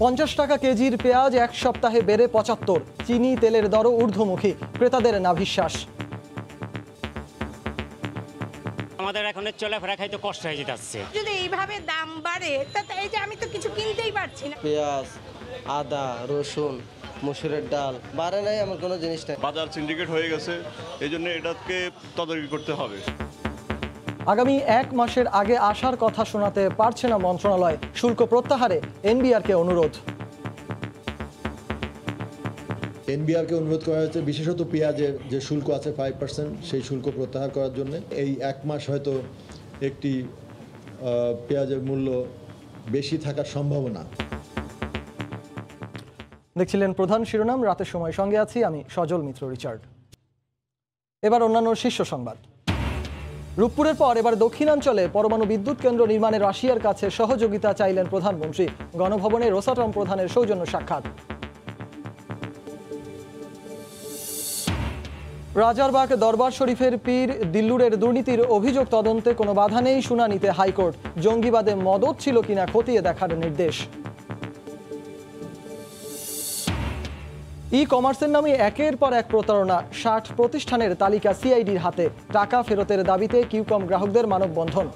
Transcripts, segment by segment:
50 টাকা কেজির পেঁয়াজ এক সপ্তাহে বেড়ে 75। চিনি তেলের দরও ঊর্ধ্বমুখী, ক্রেতাদের নাভিশ্বাস। আমাদের এখন চলাফেরা খাইতে কষ্ট হয়ে যাচ্ছে। যদি এইভাবে দাম বাড়ে তাতে এই যে আমি তো কিছু কিনতেই পারছি না। পেঁয়াজ, আদা, রসুন, মসুরের ডাল বাড়ে নাই, এমন কোনো জিনিস নেই। বাজার সিন্ডিকেট হয়ে গেছে, এই জন্য এটাকে তদারকি করতে হবে। আগামী 1 মাসের আগে আসার কথা শোনাতে পারছে না মন্ত্রণালয়, শুল্ক প্রত্যাহারে এনবিআরকে অনুরোধ। এনবিআরকে অনুরোধ করা হয়েছে বিশেষত পেঁয়াজের যে শুল্ক আছে 5%, সেই শুল্ক প্রত্যাহার করার জন্য। এই 1 মাস হয়তো একটি পেঁয়াজের মূল্য বেশি থাকার সম্ভাবনা। দেখছিলেন প্রধান শিরোনাম, রাতের সময় সঙ্গে আছি আমি সজল মিত্র রিচার্ড। এবার অন্যান্য শীর্ষ সংবাদ। রূপপুরের পর এবার দক্ষিণাঞ্চলে পরমাণু বিদ্যুৎ কেন্দ্র নির্মাণে রাশিয়ার কাছে সহযোগিতা চাইলেন প্রধানমন্ত্রী। গণভবনে রোসাটম প্রধানের সৌজন্য সাক্ষাৎ। রাজারবাগ দরবার শরীফের পীর দিল্লুরের দুর্নীতির অভিযোগ তদন্তে কোনো বাধা নেই, শুনানিতে হাইকোর্ট। জঙ্গিবাদে মদত ছিল কিনা খতিয়ে দেখার নির্দেশ। ই কমার্সের নামে একের পর এক প্রতারণা, 60 প্রতিষ্ঠানের তালিকা সিআইডির হাতে। টাকা ফেরতের দাবিতে কিউকম গ্রাহকদের মানববন্ধন।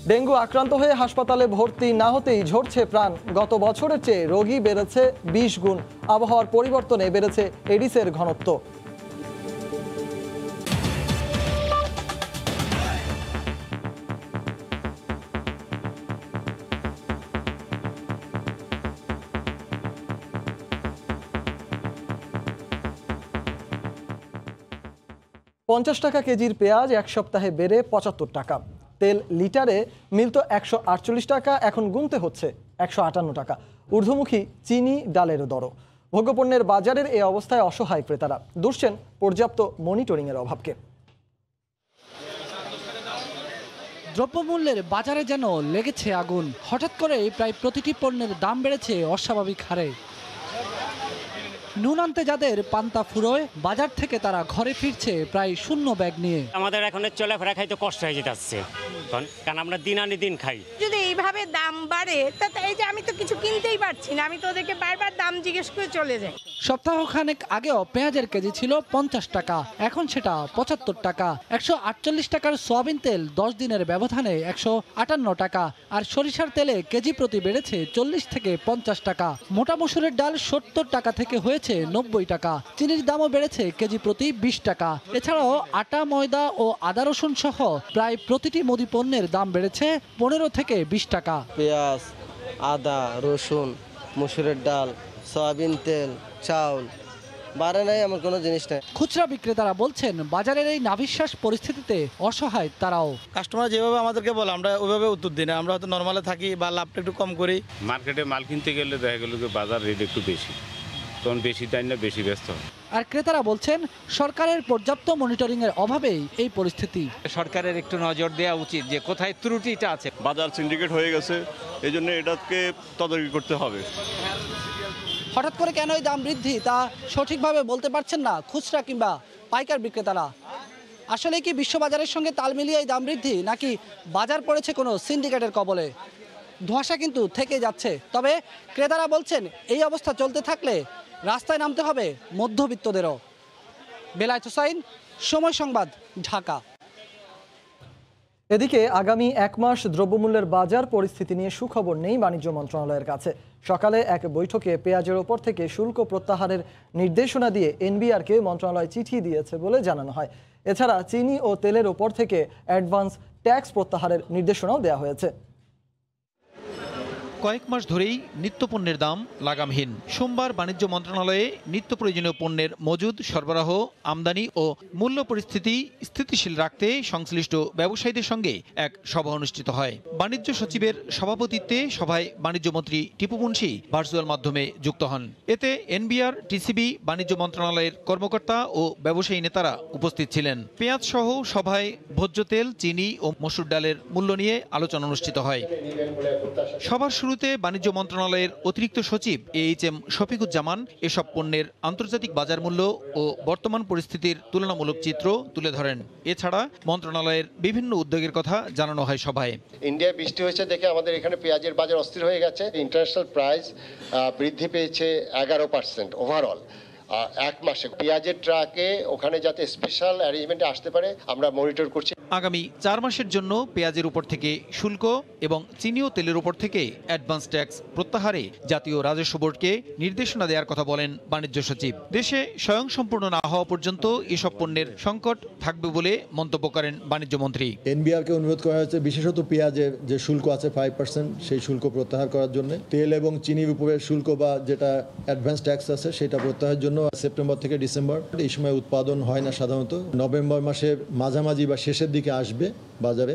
ডেঙ্গু আক্রান্ত হয়ে হাসপাতালে ভর্তি না হতেই ঝরছে প্রাণ। গত বছরের চেয়ে রোগী বেড়েছে 20 গুণ। আবহাওয়ার পরিবর্তনে বেড়েছে এডিসের ঘনত্ব। পঞ্চাশ টাকা কেজির পেঁয়াজ এক সপ্তাহে বেড়ে 75 টাকা। তেল লিটারে মিলত 148 টাকা, এখন গুনতে হচ্ছে 158 টাকা। ঊর্ধ্বমুখী চিনি ডালের দরও। ভোগ্যপণ্যের বাজারের এই অবস্থায় অসহায় ক্রেতারা দুষছেন পর্যাপ্ত মনিটরিংয়ের অভাবকে। দ্রব্যমূল্যের বাজারে যেন লেগেছে আগুন। হঠাৎ করে প্রায় প্রতিটি পণ্যের দাম বেড়েছে অস্বাভাবিক হারে। নুন আনতে যাদের পান্তা ফুরোয়, বাজার থেকে তারা ঘরে ফিরছে প্রায় শূন্য ব্যাগ নিয়ে। আমাদের এখন চলাফেরা খাইতে কষ্ট হয়ে যাচ্ছে, কারণ আমরা দিন আনি দিন খাই। যদি এইভাবে দাম বাড়ে তাতে এই যে আমি তো কিছু কিনতেই পারছি না, আমি তো ওদেরকে বারবার দাম জিজ্ঞেস করে চলে যাই। সপ্তাহখানেক আগেও পেঁয়াজের কেজি ছিল 50 টাকা, এখন সেটা 75 টাকা। 148 টাকার সয়াবিন তেল 10 দিনের ব্যবধানে 158 টাকা। আর সরিষার তেলে কেজি প্রতি বেড়েছে 40 থেকে 50 টাকা। মোটা মসুরের ডাল 70 টাকা থেকে হয়েছে 90 টাকা। চিনির দামও বেড়েছে কেজি প্রতি 20 টাকা। এছাড়াও আটা, ময়দা ও আদা রসুন সহ প্রায় প্রতিটি মুদি পণ্যের দাম বেড়েছে 15 থেকে 20 টাকা। পেঁয়াজ, আদা, রসুন, মসুরের ডাল, সয়াবিন তেল, চাউল বাড়ে নাই, এমন কোনো জিনিস নেই। খুচরা বিক্রেতারা বলছেন বাজারের এই নাভিশ্বাস পরিস্থিতিতে অসহায় তারাও। কাস্টমার যেভাবে আমাদেরকে বলে আমরা ওইভাবে উত্তর দিই না। আমরা হয়তো নর্মালে থাকি বা লাভটা একটু কম করি। মার্কেটে মাল কিনতে গেলে দেখা গেল যে বাজার রেট একটু বেশি, তখন বেশি তাই না বেশি ব্যস্ত হয়। আর ক্রেতারা বলছেন সরকারের পর্যাপ্ত মনিটরিংয়ের অভাবেই এই পরিস্থিতি। সরকারের একটু নজর দেওয়া উচিত যে কোথায় ত্রুটিটা আছে। বাজার সিন্ডিকেট হয়ে গেছে, এই জন্য এটাকে তদারকি করতে হবে। হঠাৎ করে কেন এই দাম বৃদ্ধি তা সঠিকভাবে বলতে পারছেন না খুচরা কিংবা পাইকার বিক্রেতারা। আসলে কি বিশ্ববাজারের সঙ্গে তাল মিলিয়ে এই দাম বৃদ্ধি, নাকি বাজার পড়েছে কোনো সিন্ডিকেটের কবলে? ধোঁয়াশা কিন্তু থেকে যাচ্ছে। তবে ক্রেতারা বলছেন এই অবস্থা চলতে থাকলে রাস্তায় নামতে হবে মধ্যবিত্তদেরও। বেলায়েত হোসাইন, সময় সংবাদ, ঢাকা। এদিকে আগামী 1 মাস দ্রব্যমূল্যের বাজার পরিস্থিতি নিয়ে সুখবর নেই বাণিজ্য মন্ত্রণালয়ের কাছে। সকালে এক বৈঠকে পেঁয়াজের ওপর থেকে শুল্ক প্রত্যাহারের নির্দেশনা দিয়ে এনবিআরকে মন্ত্রণালয় চিঠি দিয়েছে বলে জানানো হয়। এছাড়া চিনি ও তেলের ওপর থেকে অ্যাডভান্স ট্যাক্স প্রত্যাহারের নির্দেশনাও দেওয়া হয়েছে। কয়েক মাস ধরেই নিত্যপণ্যের দাম লাগামহীন। সোমবার বাণিজ্য মন্ত্রণালয়ে নিত্য প্রয়োজনীয় পণ্যের মজুদ, সরবরাহ, আমদানি ও মূল্য পরিস্থিতি স্থিতিশীল রাখতে সংশ্লিষ্ট ব্যবসায়ীদের সঙ্গে এক সভা অনুষ্ঠিত হয়। বাণিজ্য সচিবের সভাপতিত্বে সভায় বাণিজ্যমন্ত্রী টিপু মুন্সি ভার্চুয়াল মাধ্যমে যুক্ত হন। এতে এনবিআর, টিসিবি, বাণিজ্য মন্ত্রণালয়ের কর্মকর্তা ও ব্যবসায়ী নেতারা উপস্থিত ছিলেন। পেঁয়াজ সহ সভায় ভোজ্য তেল, চিনি ও মসুর ডালের মূল্য নিয়ে আলোচনা অনুষ্ঠিত হয়। সভার শুরু শুরুতে বাণিজ্য মন্ত্রণালয়ের অতিরিক্ত সচিব AHM শফিকুজ্জামান এসব পণ্যের আন্তর্জাতিক বাজার মূল্য ও বর্তমান পরিস্থিতির তুলনামূলক চিত্র তুলে ধরেন। এছাড়া মন্ত্রণালয়ের বিভিন্ন উদ্যোগের কথা জানানো হয় সভায়। ইন্ডিয়ায় বৃষ্টি হয়েছে দেখে আমাদের এখানে পেঁয়াজের বাজার অস্থির হয়ে গেছে। ইন্টারন্যাশনাল প্রাইস বৃদ্ধি পেয়েছে 11% ওভারঅল। এক মাসে পেঁয়াজের ট্রাকে ওখানে যাতে স্পেশাল অ্যারেঞ্জমেন্টে আসতে পারে আমরা মনিটর করছি। আগামী 4 মাসের জন্য পেঁয়াজের উপর থেকে শুল্ক এবং চিনি ও তেলের উপর থেকে অ্যাডভান্স ট্যাক্স প্রত্যাহারে জাতীয় রাজস্ব বোর্ডকে নির্দেশনা দেওয়ার কথা বলেন বাণিজ্য সচিব। দেশে স্বয়ংসম্পূর্ণ না হওয়া পর্যন্ত এসব পণ্যের সংকট থাকবে বলে মন্তব্য করেন বাণিজ্য মন্ত্রী। এনবিআরকে অনুরোধ করা হয়েছে বিশেষত পেঁয়াজের যে শুল্ক আছে 5% সেই শুল্ক প্রত্যাহার করার জন্য, তেল এবং চিনির উপরের শুল্ক বা যেটা অ্যাডভান্স ট্যাক্স আছে সেটা প্রত্যাহারের জন্য সেপ্টেম্বর থেকে ডিসেম্বর এই সময় উৎপাদন হয় না, সাধারণত নভেম্বর মাসের মাঝামাঝি বা শেষের দিকে আসবে বাজারে।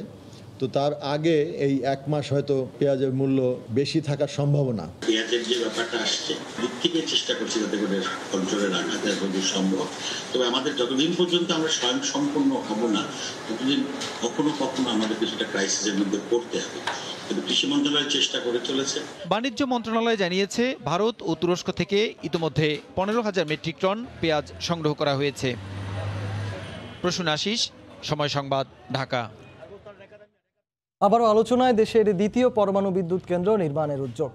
তো তার আগে এই 1 মাস হয়তো পেঁয়াজের মূল্য বেশি থাকার সম্ভাবনা। পেঁয়াজের যে ব্যাপারটা আসছে দিক থেকে চেষ্টা করছি যাতে করে কন্ট্রোলে রাখা যায় যতদূর সম্ভব। তবে আমাদের যতদিন পর্যন্ত আমরা স্বয়ং সম্পূর্ণ হব না ততদিন কখনো কখনো আমাদের কিছুটা ক্রাইসিসের মধ্যে পড়তে হবে। কৃষি মন্ত্রণালয় চেষ্টা করে চলেছে। বাণিজ্য মন্ত্রণালয় জানিয়েছে ভারত ও তুরস্ক থেকে ইতিমধ্যে 15,000 মেট্রিক টন পেঁয়াজ সংগ্রহ করা হয়েছে। প্রসূন আশিস, সময় সংবাদ, ঢাকা। আবারও আলোচনায় দেশের দ্বিতীয় পরমাণু বিদ্যুৎ কেন্দ্র নির্মাণের উদ্যোগ।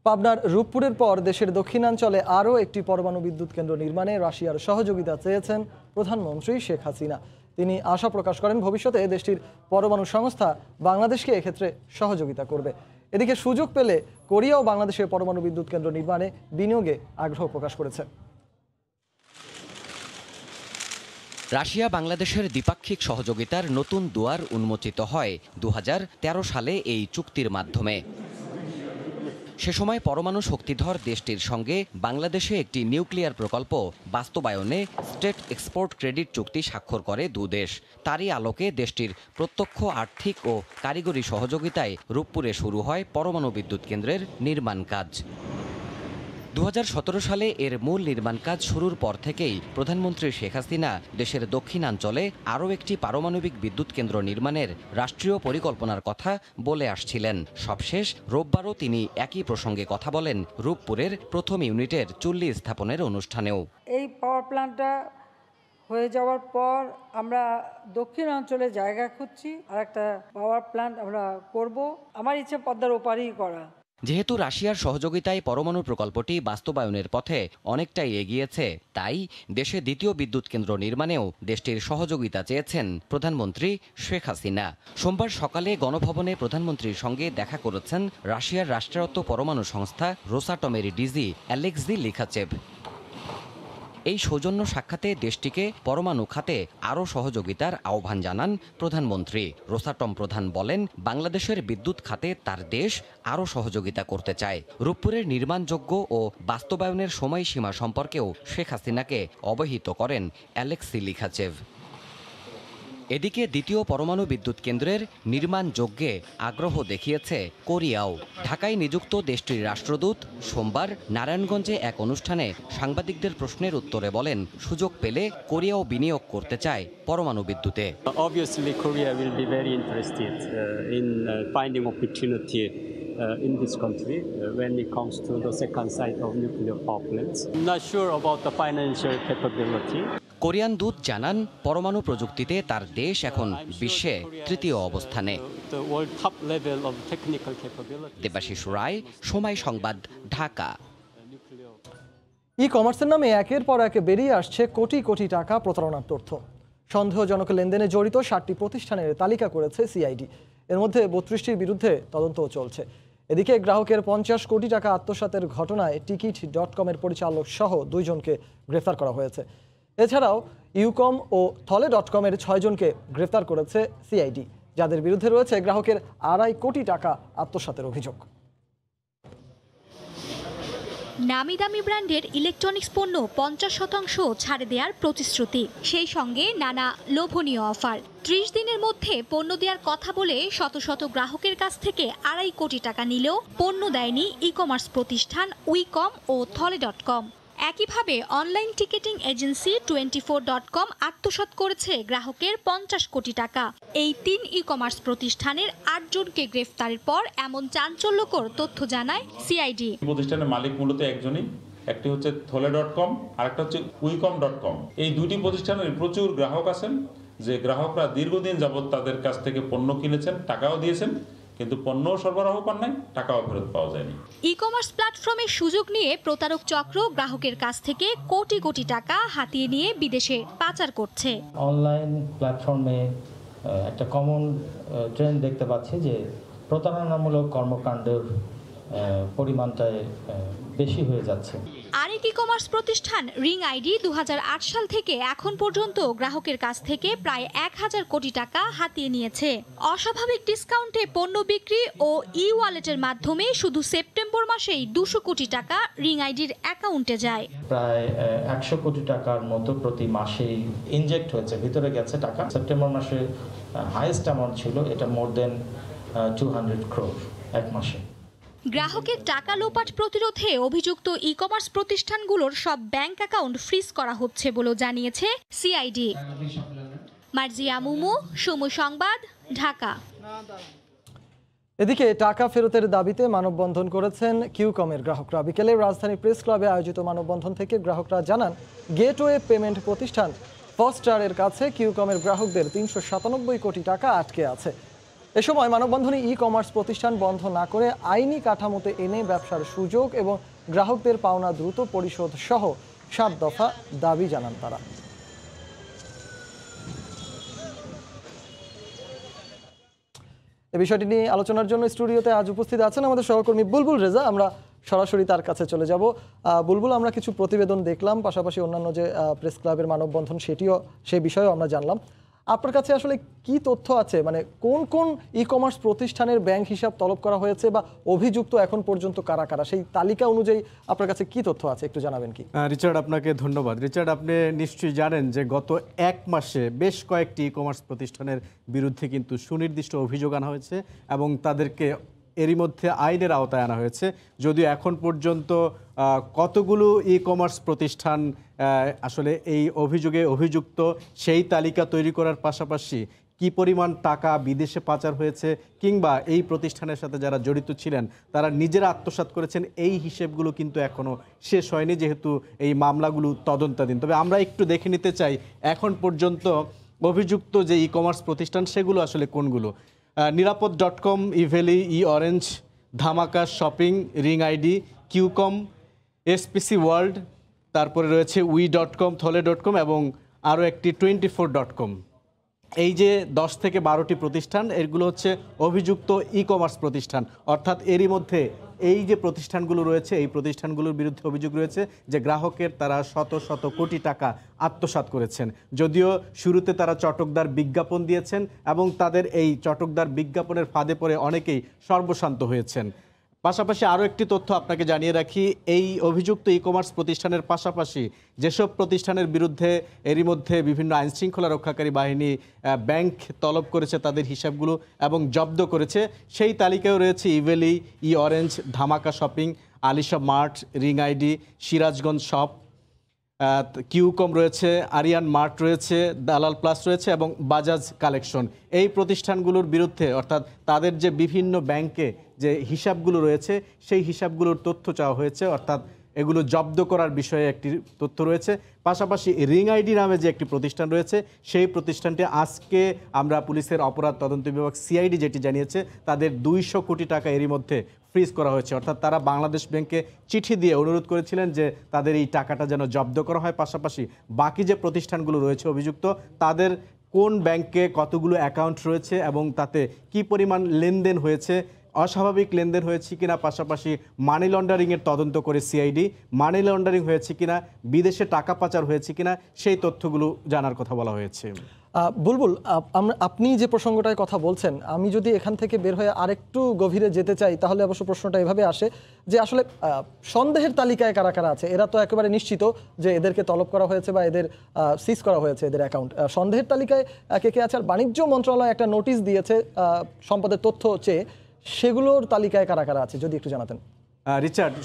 পাবনার রূপপুরের পর দেশের দক্ষিণাঞ্চলে আরও একটি পরমাণু বিদ্যুৎ কেন্দ্র নির্মাণে রাশিয়ার সহযোগিতা চেয়েছেন প্রধানমন্ত্রী শেখ হাসিনা। তিনি আশা প্রকাশ করেন ভবিষ্যতে দেশটির পরমাণু সংস্থা বাংলাদেশকে এক্ষেত্রে সহযোগিতা করবে। এদিকে সুযোগ পেলে কোরিয়াও বাংলাদেশের পরমাণু বিদ্যুৎ কেন্দ্র নির্মাণে বিনিয়োগে আগ্রহ প্রকাশ করেছে। রাশিয়া বাংলাদেশের দ্বিপাক্ষিক সহযোগিতার নতুন দুয়ার উন্মোচিত হয় 2013 সালে এই চুক্তির মাধ্যমে। সে সময় পরমাণু শক্তিধর দেশটির সঙ্গে বাংলাদেশে একটি নিউক্লিয়ার প্রকল্প বাস্তবায়নে স্টেট এক্সপোর্ট ক্রেডিট চুক্তি স্বাক্ষর করে দুদেশ। তারই আলোকে দেশটির প্রত্যক্ষ আর্থিক ও কারিগরি সহযোগিতায় রূপপুরে শুরু হয় পরমাণু বিদ্যুৎ কেন্দ্রের নির্মাণ কাজ। 2017 সালে এর মূল নির্মাণ কাজ শুরুর পর থেকেই প্রধানমন্ত্রী শেখ হাসিনা দেশের দক্ষিণাঞ্চলে আরও একটি পারমাণবিক বিদ্যুৎ কেন্দ্র নির্মাণের রাষ্ট্রীয় পরিকল্পনার কথা বলে আসছিলেন। সবশেষ রোববারও তিনি একই প্রসঙ্গে কথা বলেন রূপপুরের প্রথম ইউনিটের চুল্লি স্থাপনের অনুষ্ঠানেও। এই পাওয়ার প্ল্যান্টটা হয়ে যাওয়ার পর আমরা দক্ষিণাঞ্চলে জায়গা খুঁজছি, আর একটা পাওয়ার প্ল্যান্ট আমরা করব। আমার ইচ্ছে পদ্মার ওপারেই করা। যেহেতু রাশিয়ার সহযোগিতায় পরমাণু প্রকল্পটি বাস্তবায়নের পথে অনেকটাই এগিয়েছে, তাই দেশে দ্বিতীয় বিদ্যুৎ কেন্দ্র নির্মাণেও দেশটির সহযোগিতা চেয়েছেন প্রধানমন্ত্রী শেখ হাসিনা। সোমবার সকালে গণভবনে প্রধানমন্ত্রীর সঙ্গে দেখা করেছেন রাশিয়ার রাষ্ট্রায়ত্ত পরমাণু সংস্থা রোসাটমের ডিজি অ্যালেক্সি লিখাচেভ। এই সৌজন্য সাক্ষাতে দেশটিকে পরমাণু খাতে আরও সহযোগিতার আহ্বান জানান প্রধানমন্ত্রী। রোসাটম প্রধান বলেন, বাংলাদেশের বিদ্যুৎ খাতে তার দেশ আরও সহযোগিতা করতে চায়। রূপপুরের নির্মাণযোগ্য ও বাস্তবায়নের সময়সীমা সম্পর্কেও শেখ হাসিনাকে অবহিত করেন অ্যালেক্সি লিখাচেভ। এদিকে দ্বিতীয় পরমাণু বিদ্যুৎ কেন্দ্রের নির্মাণ যজ্ঞে আগ্রহ দেখিয়েছে কোরিয়াও। ঢাকায় নিযুক্ত দেশটির রাষ্ট্রদূত সোমবার নারায়ণগঞ্জে এক অনুষ্ঠানে সাংবাদিকদের প্রশ্নের উত্তরে বলেন, সুযোগ পেলে কোরিয়াও বিনিয়োগ করতে চায় পরমাণু বিদ্যুতে। Obviously Korea will be very interested in finding opportunity in this country when it comes to the second site of nuclear power plants. I'm not sure about the financial capability. Korean দূত জানান, পরমাণু প্রযুক্তিতে তার দেশ এখন বিশ্বে তৃতীয় অবস্থানে। দেবাশিস রায়, সময় সংবাদ, ঢাকা। ই কমার্সের নামে একের পর এক বেরিয়ে আসছে কোটি কোটি টাকা প্রতারণার তথ্য। সন্দেহজনক লেনদেনে জড়িত 60টি প্রতিষ্ঠানের তালিকা করেছে সিআইডি। এর মধ্যে 32টির বিরুদ্ধে তদন্তও চলছে। এদিকে গ্রাহকের 50 কোটি টাকা আত্মসাতের ঘটনায় টিকিট.com-এর পরিচালক সহ 2 জনকে গ্রেফতার করা হয়েছে। এছাড়াও ইউকম ও থলে.com-এর 6 জনকে গ্রেফতার করেছে সিআইডি, যাদের বিরুদ্ধে রয়েছে গ্রাহকের 2.5 কোটি টাকা আত্মসাতের অভিযোগ। নামি দামি ব্র্যান্ডের ইলেকট্রনিক্স পণ্য 50% ছাড়ে দেওয়ার প্রতিশ্রুতি, সেই সঙ্গে নানা লোভনীয় অফার। 30 দিনের মধ্যে পণ্য দেওয়ার কথা বলে শত শত গ্রাহকের কাছ থেকে 2.5 কোটি টাকা নিলেও পণ্য দেয়নি ই কমার্স প্রতিষ্ঠান উইকম ও থলে.com। একইভাবে অনলাইন টিকেটিং এজেন্সি 24.com আত্মসাৎ করেছে গ্রাহকের 50 কোটি টাকা। এই 3 ই-কমার্স প্রতিষ্ঠানের 8 জনকে গ্রেফতারের পর এমন চাঞ্চল্যকর তথ্য জানায় সিআইডি। প্রতিষ্ঠানের মালিক মূলত একজনই, একটি হচ্ছে থলে.com আর একটা হচ্ছে উইকম.com। এই দুটি প্রতিষ্ঠানের প্রচুর গ্রাহক আছেন, যে গ্রাহকরা দীর্ঘদিন যাবৎ তাদের কাছ থেকে পণ্য কিনেছেন, টাকাও দিয়েছেন, কিন্তু পণ্য সরবরাহ পান নাই, টাকাও ফেরত পাওয়া যায়নি। ই-কমার্স প্ল্যাটফর্মের সুযোগ নিয়ে প্রতারক চক্র গ্রাহকের কাছ থেকে কোটি কোটি টাকা হাতিয়ে নিয়ে বিদেশে পাচার করছে। অনলাইন প্ল্যাটফর্মে একটা কমন ট্রেন্ড দেখতে পাচ্ছি যে প্রতারণামূলক কর্মকাণ্ডের পরিমাণটায় বেশি হয়ে যাচ্ছে। আরেক ই-কমার্স প্রতিষ্ঠান রিং আইডি 2008 সাল থেকে এখন পর্যন্ত গ্রাহকের কাছ থেকে প্রায় 1000 কোটি টাকা হাতিয়ে নিয়েছে। অস্বাভাবিক ডিসকাউন্টে পণ্য বিক্রি ও ই-ওয়ালেটের মাধ্যমে শুধু সেপ্টেম্বর মাসেই 200 কোটি টাকা রিং আইডির অ্যাকাউন্টে যায়। প্রায় 100 কোটি টাকার মতো প্রতি মাসেই ইনজেক্ট হয়েছে, ভিতরে গেছে টাকা। সেপ্টেম্বর মাসে হাইয়েস্ট অ্যামাউন্ট ছিল, এটা মোর দেন 200 crore এক মাসে। গ্রাহকের টাকা লোপাট প্রতিরোধে অভিযুক্ত ই-কমার্স প্রতিষ্ঠানগুলোর সব ব্যাংক অ্যাকাউন্ট ফ্রিজ করা হচ্ছে বলেও জানিয়েছে সিআইডি। মার্জিয়া মুমু, সময় সংবাদ, ঢাকা। এদিকে টাকা ফেরতের দাবিতে মানববন্ধন করেছেন কিউকমের গ্রাহকরা। বিকেলে রাজধানী প্রেস ক্লাবে আয়োজিত মানববন্ধন থেকে গ্রাহকরা জানান, গেটওয়ে পেমেন্ট প্রতিষ্ঠান ফার্স্টারের কাছে কিউকমের গ্রাহকদের 397 কোটি টাকা আটকে আছে। এ সময় মানববন্ধনে ই-কমার্স প্রতিষ্ঠান বন্ধ না করে আইনি কাঠামোতে এনে ব্যবসার সুযোগ এবং গ্রাহকদের পাওনা দ্রুত পরিশোধ সহ 7 দফা দাবি জানান তারা। এই বিষয়টি নিয়ে আলোচনার জন্য স্টুডিওতে আজ উপস্থিত আছেন আমাদের সহকর্মী বুলবুল রেজা। আমরা সরাসরি তার কাছে চলে যাব। বুলবুল, আমরা কিছু প্রতিবেদন দেখলাম, পাশাপাশি অন্যান্য যে প্রেস ক্লাবের মানববন্ধন সেই বিষয়েও আমরা জানলাম। আপনার কাছে আসলে কি তথ্য আছে, মানে কোন কোন ই-কমার্স প্রতিষ্ঠানের ব্যাংক হিসাব তলব করা হয়েছে বা অভিযুক্ত এখন পর্যন্ত কারা কারা, সেই তালিকা অনুযায়ী আপনার কাছে কি তথ্য আছে একটু জানাবেন কি? রিচার্ড, আপনাকে ধন্যবাদ। রিচার্ড, আপনি নিশ্চয়ই জানেন যে গত 1 মাসে বেশ কয়েকটি ই-কমার্স প্রতিষ্ঠানের বিরুদ্ধে কিন্তু সুনির্দিষ্ট অভিযোগ আনা হয়েছে এবং তাদেরকে এরই মধ্যে আইনের আওতায় আনা হয়েছে। যদিও এখন পর্যন্ত কতগুলো ই-কমার্স প্রতিষ্ঠান আসলে এই অভিযোগে অভিযুক্ত সেই তালিকা তৈরি করার পাশাপাশি কি পরিমাণ টাকা বিদেশে পাচার হয়েছে কিংবা এই প্রতিষ্ঠানের সাথে যারা জড়িত ছিলেন তারা নিজেরা আত্মসাৎ করেছেন, এই হিসেবগুলো কিন্তু এখনও শেষ হয়নি, যেহেতু এই মামলাগুলো তদন্তাধীন। তবে আমরা একটু দেখে নিতে চাই এখন পর্যন্ত অভিযুক্ত যে ই-কমার্স প্রতিষ্ঠান সেগুলো আসলে কোনগুলো। নিরাপদ.com, ইভ্যালি, ই-অরেঞ্জ, ধামাকা shopping, ring ID, Qcom, SPC world, তারপরে রয়েছে উই.com, থলে.com এবং আরও একটি 24.com। এই যে 10 থেকে 12টি প্রতিষ্ঠান, এগুলো হচ্ছে অভিযুক্ত ই-কমার্স প্রতিষ্ঠান। অর্থাৎ এরই মধ্যে এই যে প্রতিষ্ঠানগুলো রয়েছে এই প্রতিষ্ঠানগুলোর বিরুদ্ধে অভিযোগ রয়েছে যে গ্রাহকের তারা শত শত কোটি টাকা আত্মসাৎ করেছেন। যদিও শুরুতে তারা চটকদার বিজ্ঞাপন দিয়েছেন এবং তাদের এই চটকদার বিজ্ঞাপনের ফাঁদে পড়ে অনেকেই সর্বশান্ত হয়েছেন। পাশাপাশি আরও একটি তথ্য আপনাকে জানিয়ে রাখি, এই অভিযুক্ত ই-কমার্স প্রতিষ্ঠানের পাশাপাশি যেসব প্রতিষ্ঠানের বিরুদ্ধে এরই মধ্যে বিভিন্ন আইনশৃঙ্খলা রক্ষাকারী বাহিনী ব্যাংক তলব করেছে তাদের হিসাবগুলো এবং জব্দ করেছে, সেই তালিকায় রয়েছে ইভেলি, ই-অরেঞ্জ, ধামাকা shopping, Alisha mart, ring ID, Sirajganj shop, Qcom রয়েছে, আরিয়ান মার্ট রয়েছে, দালাল প্লাস রয়েছে এবং বাজাজ কালেকশন। এই প্রতিষ্ঠানগুলোর বিরুদ্ধে অর্থাৎ তাদের যে বিভিন্ন ব্যাংকে যে হিসাবগুলো রয়েছে সেই হিসাবগুলোর তথ্য চাওয়া হয়েছে, অর্থাৎ এগুলো জব্দ করার বিষয়ে একটি তথ্য রয়েছে। পাশাপাশি রিং আইডি নামে যে একটি প্রতিষ্ঠান রয়েছে সেই প্রতিষ্ঠানটি আজকে আমরা পুলিশের অপরাধ তদন্ত বিভাগ সিআইডি যেটি জানিয়েছে তাদের 200 কোটি টাকা এরই মধ্যে ফ্রিজ করা হয়েছে। অর্থাৎ তারা বাংলাদেশ ব্যাংকে চিঠি দিয়ে অনুরোধ করেছিলেন যে তাদের এই টাকাটা যেন জব্দ করা হয়। পাশাপাশি বাকি যে প্রতিষ্ঠানগুলো রয়েছে অভিযুক্ত তাদের কোন ব্যাংকে কতগুলো অ্যাকাউন্ট রয়েছে এবং তাতে কি পরিমাণ লেনদেন হয়েছে, অস্বাভাবিক লেনদেন হয়েছে কিনা, পাশাপাশি মানি লন্ডারিংয়ের তদন্ত করে সিআইডি মানি লন্ডারিং হয়েছে কিনা, বিদেশে টাকা পাচার হয়েছে কিনা সেই তথ্যগুলো জানার কথা বলা হয়েছে। বুলবুল, আপনি যে প্রসঙ্গটায় কথা বলছেন, আমি যদি এখান থেকে বের হয়ে আরেকটু গভীরে যেতে চাই তাহলে অবশ্য প্রশ্নটা এভাবে আসে যে আসলে সন্দেহের তালিকায় কারা কারা আছে। এরা তো একেবারে নিশ্চিত যে এদেরকে তলব করা হয়েছে বা এদের সিজ করা হয়েছে এদের অ্যাকাউন্ট। সন্দেহের তালিকায় কে কে আছে? আর বাণিজ্য মন্ত্রণালয় একটা নোটিশ দিয়েছে সম্পদের তথ্য চেয়ে, সেগুলোর তালিকায় কারা কারা আছে যদি একটু জানাতেন। রিচার্ড,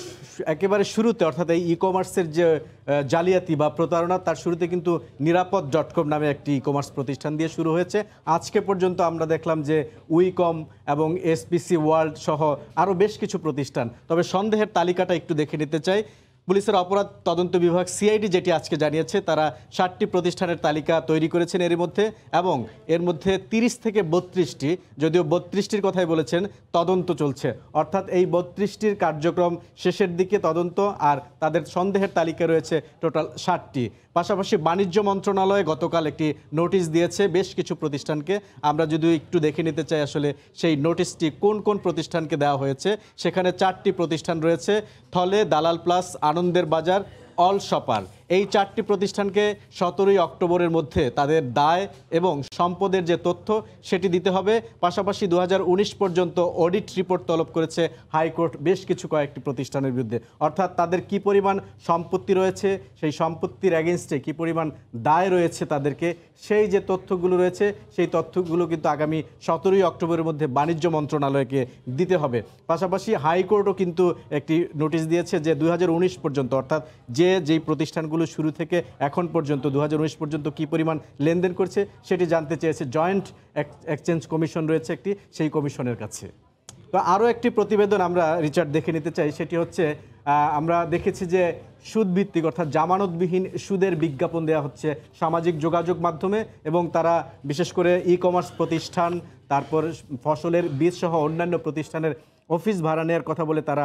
একেবারে শুরুতে অর্থাৎ এই ই কমার্সের যে জালিয়াতি বা প্রতারণা, তার শুরুতে কিন্তু নিরাপদ.com নামে একটি ই কমার্স প্রতিষ্ঠান দিয়ে শুরু হয়েছে। আজকে পর্যন্ত আমরা দেখলাম যে উইকম এবং এসপিসি ওয়ার্ল্ড সহ আরও বেশ কিছু প্রতিষ্ঠান। তবে সন্দেহের তালিকাটা একটু দেখে নিতে চাই। পুলিশের অপরাধ তদন্ত বিভাগ সিআইডি যেটি আজকে জানিয়েছে, তারা 60টি প্রতিষ্ঠানের তালিকা তৈরি করেছেন এর মধ্যে, এবং এর মধ্যে 30 থেকে 32টি, যদিও 32টির কথাই বলেছেন, তদন্ত চলছে। অর্থাৎ এই 32টির কার্যক্রম শেষের দিকে তদন্ত, আর তাদের সন্দেহের তালিকা রয়েছে টোটাল 60টি। পাশাপাশি বাণিজ্য মন্ত্রণালয় গতকাল একটি নোটিশ দিয়েছে বেশ কিছু প্রতিষ্ঠানকে। আমরা যদি একটু দেখে নিতে চাই আসলে সেই নোটিশটি কোন কোন প্রতিষ্ঠানকে দেওয়া হয়েছে, সেখানে 4টি প্রতিষ্ঠান রয়েছে: থলে, দালাল প্লাস, আনন্দের বাজার, অল শপার। এই 4টি প্রতিষ্ঠানকে 17ই অক্টোবরের মধ্যে তাদের দায় এবং সম্পদের যে তথ্য সেটি দিতে হবে। পাশাপাশি 2019 পর্যন্ত অডিট রিপোর্ট তলব করেছে হাইকোর্ট বেশ কিছু কয়েকটি প্রতিষ্ঠানের বিরুদ্ধে। অর্থাৎ তাদের কি পরিমাণ সম্পত্তি রয়েছে, সেই সম্পত্তির এগেনস্টে কি পরিমাণ দায় রয়েছে তাদেরকে, সেই যে তথ্যগুলো রয়েছে সেই তথ্যগুলো কিন্তু আগামী 17ই অক্টোবরের মধ্যে বাণিজ্য মন্ত্রণালয়কে দিতে হবে। পাশাপাশি হাইকোর্টও কিন্তু একটি নোটিশ দিয়েছে যে 2019 পর্যন্ত, অর্থাৎ যেই প্রতিষ্ঠানগুলো শুরু থেকে এখন পর্যন্ত 2019 পর্যন্ত কি পরিমাণ লেনদেন করছে সেটি জানতে চেয়েছে জয়েন্ট এক্সচেঞ্জ কমিশন রয়েছে একটি, সেই কমিশনের কাছে। তো আরও একটি প্রতিবেদন আমরা রিচার্ড দেখে নিতে চাই। সেটি হচ্ছে আমরা দেখেছি যে সুদভিত্তিক অর্থাৎ জামানতবিহীন সুদের বিজ্ঞাপন দেওয়া হচ্ছে সামাজিক যোগাযোগ মাধ্যমে, এবং তারা বিশেষ করে ই কমার্স প্রতিষ্ঠান, তারপর ফসলের বীজ সহ অন্যান্য প্রতিষ্ঠানের অফিস ভাড়া নেওয়ার কথা বলে তারা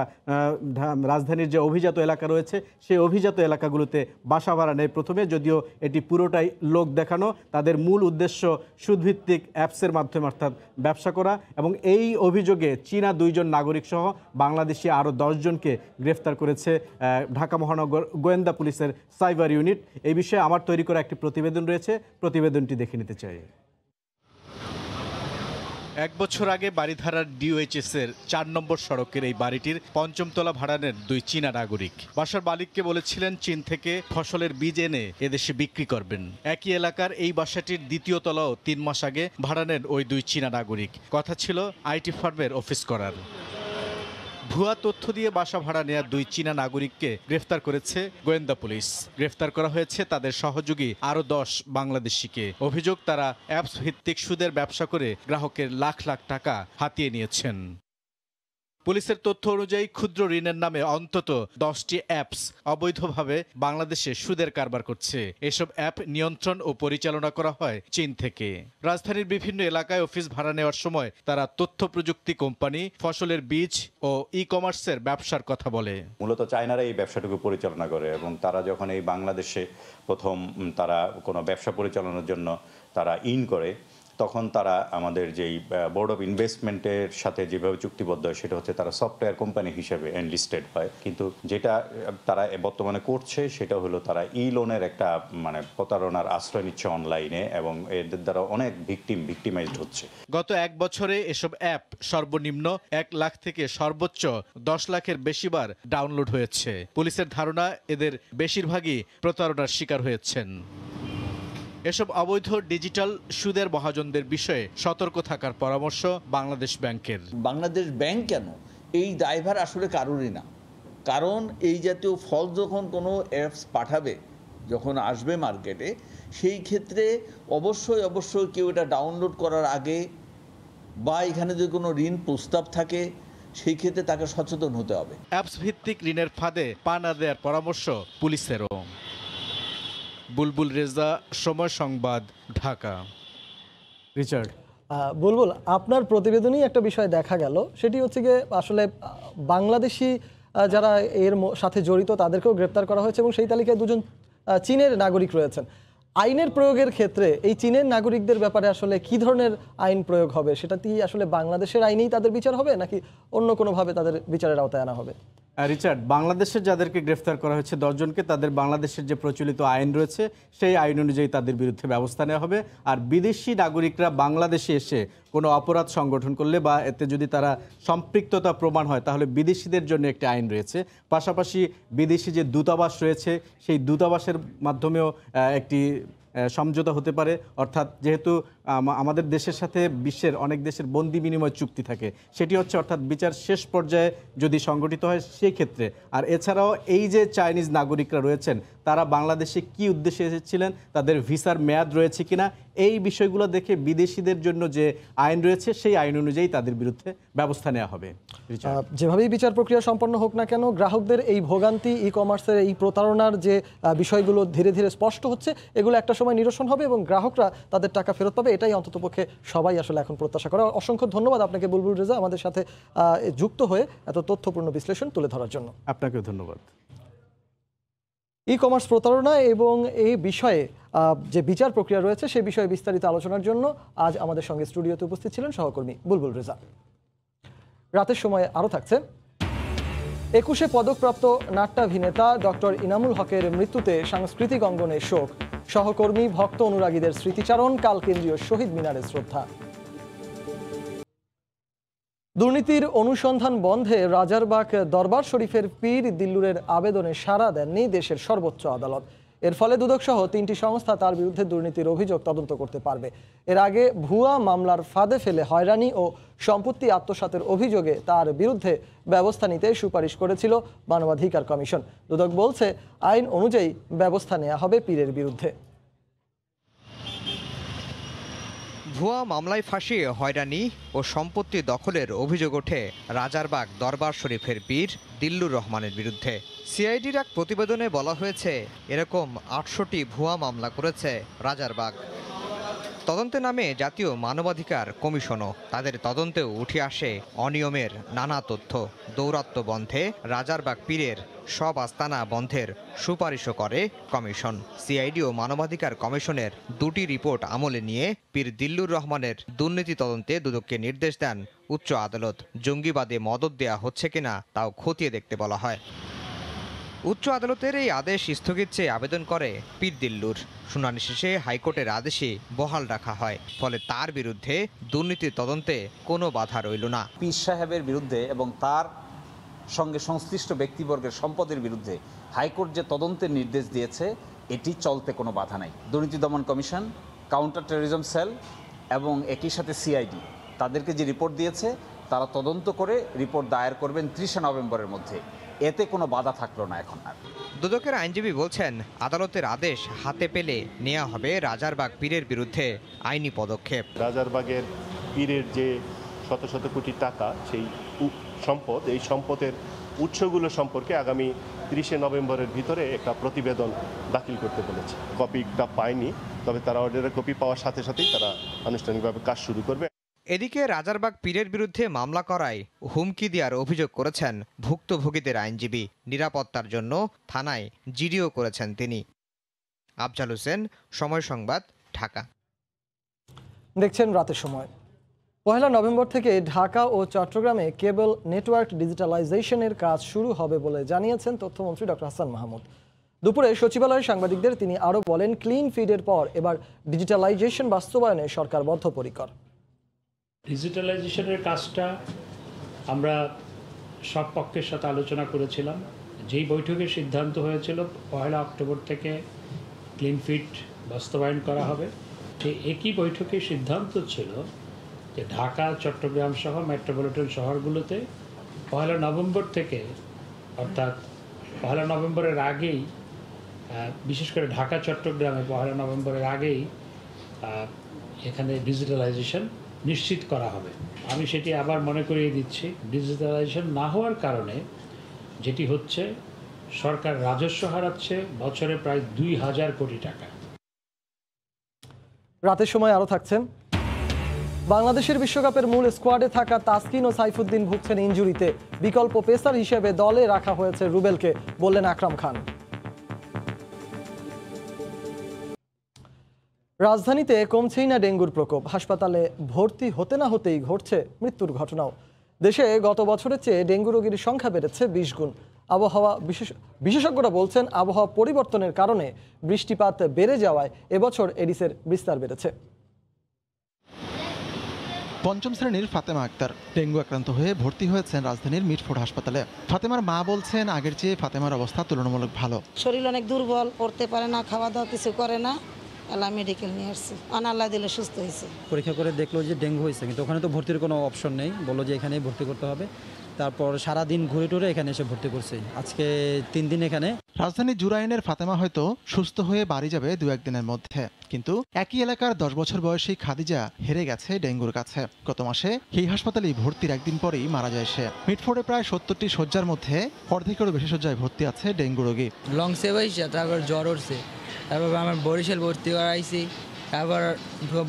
রাজধানীর যে অভিজাত এলাকা রয়েছে সেই অভিজাত এলাকাগুলোতে বাসা ভাড়া নেয় প্রথমে, যদিও এটি পুরোটাই লোক দেখানো। তাদের মূল উদ্দেশ্য সুদভিত্তিক অ্যাপসের মাধ্যমে অর্থাৎ ব্যবসা করা, এবং এই অভিযোগে চীনা 2 জন নাগরিক সহ বাংলাদেশি আরও 10 জনকে গ্রেফতার করেছে ঢাকা মহানগর গোয়েন্দা পুলিশের সাইবার ইউনিট। এই বিষয়ে আমার তৈরি করা একটি প্রতিবেদন রয়েছে, প্রতিবেদনটি দেখে নিতে চাই। 1 বছর আগে বারিধারার ডিওএইচএস-এর 4 নম্বর সড়কের এই বাড়িটির 5ম তলা ভাড়া নেন 2 চীনা নাগরিক। বাসার মালিককে বলেছিলেন চীন থেকে ফসলের বীজ এনে এদেশে বিক্রি করবেন। একই এলাকার এই বাসাটির 2য় তলাও 3 মাস আগে ভাড়া নেন ওই 2 চীনা নাগরিক। কথা ছিল আইটি ফার্মের অফিস করার। ভুয়া তথ্য দিয়ে বাসা ভাড়া নেওয়া 2 চীনা নাগরিককে গ্রেফতার করেছে গোয়েন্দা পুলিশ। গ্রেফতার করা হয়েছে তাদের সহযোগী আরও 10 বাংলাদেশিকে। অভিযোগ, তারা অ্যাপস ভিত্তিক সুদের ব্যবসা করে গ্রাহকের লাখ লাখ টাকা হাতিয়ে নিয়েছেন। পুলিশের তথ্য অনুযায়ী ক্ষুদ্র ঋণের নামে অন্তত 10টি অ্যাপস অবৈধভাবে বাংলাদেশে সুদের কারবার করছে। এসব অ্যাপ নিয়ন্ত্রণ ও পরিচালনা করা হয় চীন থেকে। রাজধানীর বিভিন্ন এলাকায় অফিস ভাড়া নেওয়ার সময় তারা তথ্য প্রযুক্তি কোম্পানি, ফসলের বীজ ও ই কমার্সের ব্যবসার কথা বলে। মূলত চায়নারা এই ব্যবসাটুকু পরিচালনা করে, এবং তারা যখন এই বাংলাদেশে প্রথম তারা কোনো ব্যবসা পরিচালনার জন্য তারা করে, তখন তারা আমাদের যেই বোর্ড অফ ইনভেস্টমেন্টের সাথে যেভাবে চুক্তিবদ্ধ হয় সেটা হচ্ছে তারা সফটওয়্যার কোম্পানি হিসেবে এনলিস্টেড হয়। কিন্তু যেটা তারা বর্তমানে করছে সেটা হলো তারা লোনের একটা প্রতারণার আশ্রয় নিচ্ছে অনলাইনে, এবং এদের দ্বারা অনেক ভিকটিমাইজড হচ্ছে। গত 1 বছরে এসব অ্যাপ সর্বনিম্ন 1 লাখ থেকে সর্বোচ্চ 10 লাখের বেশিবার ডাউনলোড হয়েছে। পুলিশের ধারণা এদের বেশিরভাগই প্রতারণার শিকার হয়েছেন। এসব অবৈধ ডিজিটাল সুদের মহাজনদের বিষয়ে সতর্ক থাকার পরামর্শ বাংলাদেশ ব্যাংকের। বাংলাদেশ ব্যাংক কেন, এই দায়ভার আসলে কারোরই না। কারণ এই জাতীয় ফল যখন কোনো অ্যাপস পাঠাবে, যখন আসবে মার্কেটে, সেই ক্ষেত্রে অবশ্যই কেউ এটা ডাউনলোড করার আগে বা এখানে যদি কোনো ঋণ প্রস্তাব থাকে সেই ক্ষেত্রে তাকে সচেতন হতে হবে। অ্যাপস ভিত্তিক ঋণের ফাঁদে পা না দেওয়ার পরামর্শ পুলিশেরও। বুলবুল রেজা, সময় সংবাদ, ঢাকা। রিচার্ড, বুলবুল, আপনার প্রতিবেদনেই একটা বিষয় দেখা গেল, সেটি হচ্ছে গিয়ে আসলে বাংলাদেশি যারা এর সাথে জড়িত তাদেরকেও গ্রেপ্তার করা হয়েছে, এবং সেই তালিকায় 2 জন চীনের নাগরিক রয়েছেন। আইনের প্রয়োগের ক্ষেত্রে এই চীনের নাগরিকদের ব্যাপারে আসলে কি ধরনের আইন প্রয়োগ হবে, সেটাতেই আসলে বাংলাদেশের আইনেই তাদের বিচার হবে নাকি অন্য কোনোভাবে তাদের বিচারের আওতায় আনা হবে? রিচার্ড, বাংলাদেশের যাদেরকে গ্রেফতার করা হয়েছে 10 জনকে, তাদের বাংলাদেশের যে প্রচলিত আইন রয়েছে সেই আইন অনুযায়ী তাদের বিরুদ্ধে ব্যবস্থা নেওয়া হবে। আর বিদেশি নাগরিকরা বাংলাদেশে এসে কোনো অপরাধ সংগঠন করলে বা এতে যদি তারা সম্পৃক্ততা প্রমাণ হয় তাহলে বিদেশিদের জন্য একটি আইন রয়েছে। পাশাপাশি বিদেশি যে দূতাবাস রয়েছে সেই দূতাবাসের মাধ্যমেও একটি সমঝোতা হতে পারে। অর্থাৎ যেহেতু আমাদের দেশের সাথে বিশ্বের অনেক দেশের বন্দি বিনিময় চুক্তি থাকে, সেটি হচ্ছে অর্থাৎ বিচার শেষ পর্যায়ে যদি সংগঠিত হয় সেই ক্ষেত্রে। আর এছাড়াও এই যে চাইনিজ নাগরিকরা রয়েছেন তারা বাংলাদেশে কি উদ্দেশ্যে এসেছিলেন, তাদের ভিসার মেয়াদ রয়েছে কিনা, এই বিষয়গুলো দেখে বিদেশিদের জন্য যে আইন রয়েছে সেই আইন অনুযায়ী তাদের বিরুদ্ধে ব্যবস্থা নেওয়া হবে। যেভাবেই বিচার প্রক্রিয়া সম্পন্ন হোক না কেন, গ্রাহকদের এই ভোগান্তি, ই কমার্সের এই প্রতারণার যে বিষয়গুলো ধীরে ধীরে স্পষ্ট হচ্ছে, এগুলো একটা সময় নিরসন হবে এবং গ্রাহকরা তাদের টাকা ফেরত পাবে, এটাই অন্ততপক্ষে সবাই আসলে এখন প্রত্যাশা করে। অসংখ্য ধন্যবাদ আপনাকে বুলবুল রেজা, আমাদের সাথে যুক্ত হয়ে এত তথ্যপূর্ণ বিশ্লেষণ তুলে ধরার জন্য। আপনাকেও ধন্যবাদ। ই কমার্স প্রতারণা এবং এই বিষয়ে যে বিচার প্রক্রিয়া রয়েছে সে বিষয়ে বিস্তারিত আলোচনার জন্য আজ আমাদের সঙ্গে স্টুডিওতে উপস্থিত ছিলেন সহকর্মী বুলবুল রেজা। রাতের সময়ে আরও থাকছে 21শে পদকপ্রাপ্ত নাট্যাভিনেতা ডক্টর ইনামুল হকের মৃত্যুতে সাংস্কৃতিক অঙ্গনে শোক, সহকর্মী ভক্ত অনুরাগীদের স্মৃতিচারণ, কাল কেন্দ্রীয় শহীদ মিনারে শ্রদ্ধা। দুর্নীতির অনুসন্ধান বন্ধে রাজারবাগ দরবার শরীফের পীর দিল্লুরের আবেদনে সাড়া দেননি দেশের সর্বোচ্চ আদালত। এর ফলে দুদকসহ 3টি সংস্থা তার বিরুদ্ধে দুর্নীতির অভিযোগ তদন্ত করতে পারবে। এর আগে ভুয়া মামলার ফাঁদে ফেলে হয়রানি ও সম্পত্তি আত্মসাতের অভিযোগে তার বিরুদ্ধে ব্যবস্থা নিতে সুপারিশ করেছিল মানবাধিকার কমিশন। দুদক বলছে আইন অনুযায়ী ব্যবস্থা নেওয়া হবে পীরের বিরুদ্ধে। ভুয়া মামলায় ফাঁসিয়ে হয়রানি ও সম্পত্তি দখলের অভিযোগ ওঠে রাজারবাগ দরবার শরীফের পীর দিল্লুর রহমানের বিরুদ্ধে। সিআইডির এক প্রতিবেদনে বলা হয়েছে এরকম 800টি ভুয়া মামলা করেছে রাজারবাগ। তদন্তে নামে জাতীয় মানবাধিকার কমিশনও। তাদের তদন্তেও উঠে আসে অনিয়মের নানা তথ্য। দৌরাত্ম্য বন্ধে রাজারবাগ পীরের সব আস্তানা বন্ধের সুপারিশও করে কমিশন। সিআইডি ও মানবাধিকার কমিশনের 2টি রিপোর্ট আমলে নিয়ে পীর দিল্লুর রহমানের দুর্নীতি তদন্তে দুদককে নির্দেশ দেন উচ্চ আদালত। জঙ্গিবাদে মদদ দেয়া হচ্ছে কিনা তাও খতিয়ে দেখতে বলা হয়। উচ্চ আদালতের এই আদেশ স্থগিত চেয়ে আবেদন করে পীর দিল্লুর। শুনানি শেষে হাইকোর্টের আদেশে বহাল রাখা হয়, ফলে তার বিরুদ্ধে দুর্নীতির তদন্তে কোনো বাধা রইল না। পীর সাহেবের বিরুদ্ধে এবং তার সঙ্গে সংশ্লিষ্ট ব্যক্তিবর্গের সম্পদের বিরুদ্ধে হাইকোর্ট যে তদন্তের নির্দেশ দিয়েছে এটি চলতে কোনো বাধা নাই। দুর্নীতি দমন কমিশন, কাউন্টার টেররিজম সেল এবং একই সাথে সিআইডি তাদেরকে যে রিপোর্ট দিয়েছে তারা তদন্ত করে রিপোর্ট দায়ের করবেন 30শে নভেম্বরের মধ্যে। এতে কোনো বাধা থাকলো না এখন আর। দুদকের আইনজীবী বলছেন আদালতের আদেশ হাতে পেলে নেওয়া হবে রাজারবাগ পীরের বিরুদ্ধে আইনি পদক্ষেপ। রাজারবাগের পীরের যে শত শত কোটি টাকা, সেই সম্পদ, এই সম্পদের উৎসগুলো সম্পর্কে আগামী 30শে নভেম্বরের ভিতরে একটা প্রতিবেদন দাখিল করতে বলেছে। কপিটা পায়নি, তবে তারা অর্ডারের কপি পাওয়ার সাথে সাথেই তারা আনুষ্ঠানিকভাবে কাজ শুরু করবে। এদিকে রাজারবাগ পীরের বিরুদ্ধে মামলা করায় হুমকি দেওয়ার অভিযোগ করেছেন ভুক্তভোগীদের আইনজীবী। নিরাপত্তার জন্য থানায় জিডিও করেছেন তিনি। আফজাল হোসেন, সময় সংবাদ, ঢাকা। দেখছেন রাতের সময়। 1 নভেম্বর থেকে ঢাকা ও চট্টগ্রামে কেবল নেটওয়ার্ক ডিজিটালাইজেশনের কাজ শুরু হবে বলে জানিয়েছেন তথ্যমন্ত্রী ডক্টর হাসান মাহমুদ। দুপুরে সচিবালয়ে সাংবাদিকদের তিনি আরও বলেন, ক্লিন ফিডের পর এবার ডিজিটালাইজেশন বাস্তবায়নে সরকার বদ্ধপরিকর। ডিজিটালাইজেশনের কাজটা আমরা সব পক্ষের সাথে আলোচনা করেছিলাম। যেই বৈঠকে সিদ্ধান্ত হয়েছিল 1 অক্টোবর থেকে ক্লিন ফিট বাস্তবায়ন করা হবে, সেই একই বৈঠকে সিদ্ধান্ত ছিল যে ঢাকা, চট্টগ্রাম সহ মেট্রোপলিটন শহরগুলোতে 1 নভেম্বর থেকে, অর্থাৎ 1 নভেম্বরের আগেই, বিশেষ করে ঢাকা চট্টগ্রামে 1 নভেম্বরের আগেই এখানে ডিজিটালাইজেশন নিশ্চিত করা হবে। আমি সেটি আবার মনে করিয়ে দিচ্ছি, ডিজিটালাইজেশন না হওয়ার কারণে যেটি হচ্ছে, সরকার রাজস্ব হারাচ্ছে বছরে প্রায় 2000 কোটি টাকা। রাতের সময় আরও থাকছেন, বাংলাদেশের বিশ্বকাপের মূল স্কোয়াডে থাকা তাসকিন ও সাইফুদ্দিন ভুগছেন ইনজুরিতে। বিকল্প পেসার হিসেবে দলে রাখা হয়েছে রুবেলকে, বললেন আকরাম খান। রাজধানীতে কমছেই না ডেঙ্গুর প্রকোপ। হাসপাতালে ভর্তি হতে না হতেই ঘটছে মৃত্যুর ঘটনাও। দেশে গত বছরের চেয়ে ডেঙ্গু রোগীর সংখ্যা বেড়েছে 20 গুণ। আবহাওয়া বিশেষজ্ঞরা বলছেন, আবহাওয়া পরিবর্তনের কারণে বৃষ্টিপাত বেড়ে যাওয়ায় এবছর এডিসের বিস্তার বেড়েছে। 5ম শ্রেণীর ফাতেমা আক্তার ডেঙ্গু আক্রান্ত হয়ে ভর্তি হয়েছেন রাজধানীর মিটফোর্ড হাসপাতালে। ফাতেমার মা বলছেন, আগের চেয়ে ফাতেমার অবস্থা তুলনামূলক ভালো। শরীর অনেক দুর্বল, পড়তে পারে না, খাওয়া দাওয়া কিছু করে না, আল্লাহ মেডিকেল নিয়ে আসছি, আল্লাহ দিলে সুস্থ হয়েছে। পরীক্ষা করে দেখলো যে ডেঙ্গু হয়েছে, কিন্তু ওখানে তো ভর্তির কোনো অপশন নেই, বললো যে এখানেই ভর্তি করতে হবে। তারপর সারাদিন ঘুরে টুরে এখানে এসে ভর্তি করছি, আজকে 3 দিন এখানে। রাজধানী জুরাইনের ফাতেমা হয়তো সুস্থ হয়ে বাড়ি যাবে 2-1 দিনের মধ্যে, কিন্তু একই এলাকার 10 বছর বয়সী খাদিজা হেরে গেছে ডেঙ্গুর কাছে। গত মাসে এই হাসপাতালেই ভর্তির একদিন পরেই মারা যায় সে। মিটফোর্ডে প্রায় 70টি শয্যার মধ্যে অর্ধেকেরও বেশি শয্যায় ভর্তি আছে ডেঙ্গু রোগী। লং সেভাইসা, তারপর জ্বর উঠছে, তারপর আমার বরিশাল ভর্তি করাইছি, তারপর